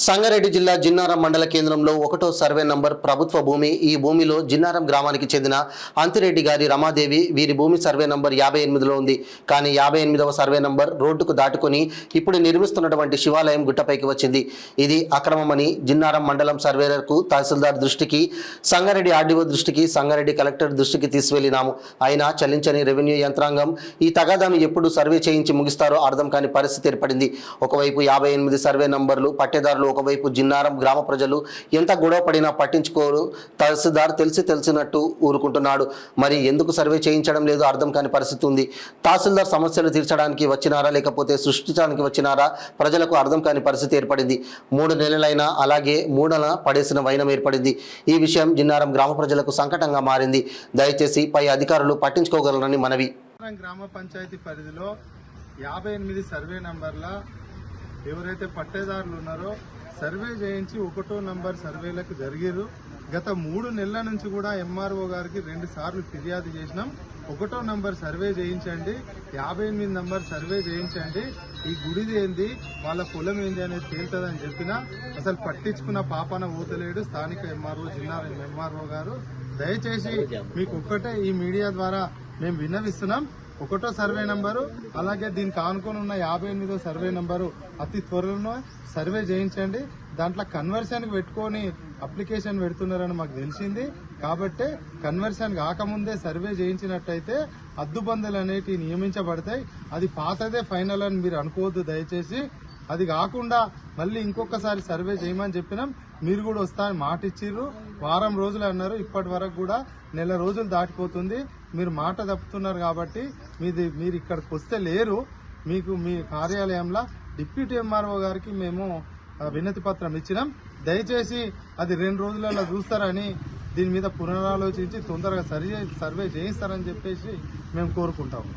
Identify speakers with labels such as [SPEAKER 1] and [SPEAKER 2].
[SPEAKER 1] సంగారెడ్డి జిల్లా జిన్నారం మండల కేంద్రంలో 1వ సర్వే నంబర్ ప్రభుత్వ భూమి. ఈ భూమిలో జిన్నారం గ్రామానికి చెందిన అంతిరెడ్డి గారి రమాదేవి వీరి భూమి సర్వే నంబర్ 58లో ఉంది. కానీ 58వ సర్వే నంబర్ రోడ్డుకు దాటుకొని ఇప్పుడు నిర్మిస్తున్నటువంటి శివాలయం గుట్టపైకి వచ్చింది. ఇది అక్రమమని జిన్నారం మండలం సర్వేయర్కు తహసీల్దార్ దృష్టికి, సంగారెడ్డి ఆర్డీఓ దృష్టికి, సంగారెడ్డి కలెక్టర్ దృష్టికి తీసుకెళ్లినాము. అయినా చలించని రెవెన్యూ యంత్రాంగం ఈ తగాదాను ఎప్పుడు సర్వే చేయించి ముగిస్తారో అర్థం కాని పరిస్థితి ఏర్పడింది. ఒకవైపు 58 సర్వే నంబర్లు పట్టేదారులు, ఒకవైపు జిన్నారం గ్రామ ప్రజలు ఎంత గొడవ పడినా పట్టించుకోరు. తహసీల్దార్ తెలిసినట్టు ఊరుకుంటున్నాడు. మరి ఎందుకు సర్వే చేయించడం లేదు అర్థం కాని పరిస్థితి ఉంది. తహసీల్దార్ సమస్యలు తీర్చడానికి వచ్చినారా లేకపోతే సృష్టించడానికి వచ్చినారా ప్రజలకు అర్థం కాని పరిస్థితి ఏర్పడింది. 3 నెలలైనా అలాగే మూడన పడేసిన వైనం ఏర్పడింది. ఈ విషయం జిన్నారం గ్రామ ప్రజలకు సంకటంగా మారింది. దయచేసి పై అధికారులు పట్టించుకోగలరని మనవి.
[SPEAKER 2] గ్రామ పంచాయతీ పరిధిలో 58 సర్వే నంబర్ల ఎవరైతే పట్టేదారులు ఉన్నారో సర్వే చేయించి 1వ నంబర్ సర్వేలకు జరిగారు. గత 3 నెలల నుంచి కూడా ఎంఆర్ఓ గారికి 2 సార్లు ఫిర్యాదు చేసినాం. 1వ నంబర్ సర్వే చేయించండి, 58 నంబర్ సర్వే చేయించండి, ఈ గుడిది ఏంది, వాళ్ళ పొలం ఏంది అనేది తేలుతుందని చెప్పినా అసలు పట్టించుకున్న పాపన ఊతలేడు స్థానిక ఎంఆర్ఓ, జిల్లాల ఎంఆర్ఓ గారు. దయచేసి మీకు ఒక్కటే ఈ మీడియా ద్వారా మేము విన్నవిస్తున్నాం. 1వ సర్వే నంబరు అలాగే దీనికి ఆనుకొని ఉన్న 58వ సర్వే నంబరు అతి త్వరలో సర్వే చేయించండి. దాంట్లో కన్వర్షన్ పెట్టుకొని అప్లికేషన్ పెడుతున్నారని మాకు తెలిసింది. కాబట్టి కన్వర్షన్ కాకముందే సర్వే చేయించినట్టయితే అద్దుబందులు అనేటివి నియమించబడతాయి. అది పాతదే ఫైనల్ అని మీరు అనుకోవద్దు దయచేసి. అది కాకుండా మళ్ళీ ఇంకొకసారి సర్వే చేయమని చెప్పినాం. మీరు కూడా వస్తారని మాట ఇచ్చిర్రు. వారం రోజులు అన్నారు, ఇప్పటి వరకు కూడా నెల రోజులు దాటిపోతుంది. మీరు మాట తప్పుతున్నారు కాబట్టి మీరు ఇక్కడికి వస్తే లేరు. మీకు మీ కార్యాలయంలో డిప్యూటీ ఎంఆర్ఓ గారికి మేము వినతి పత్రం ఇచ్చినాం. దయచేసి అది 2 రోజులలో చూస్తారని, దీని మీద పునరాలోచించి తొందరగా సర్వే చేయిస్తారని చెప్పేసి మేము కోరుకుంటాము.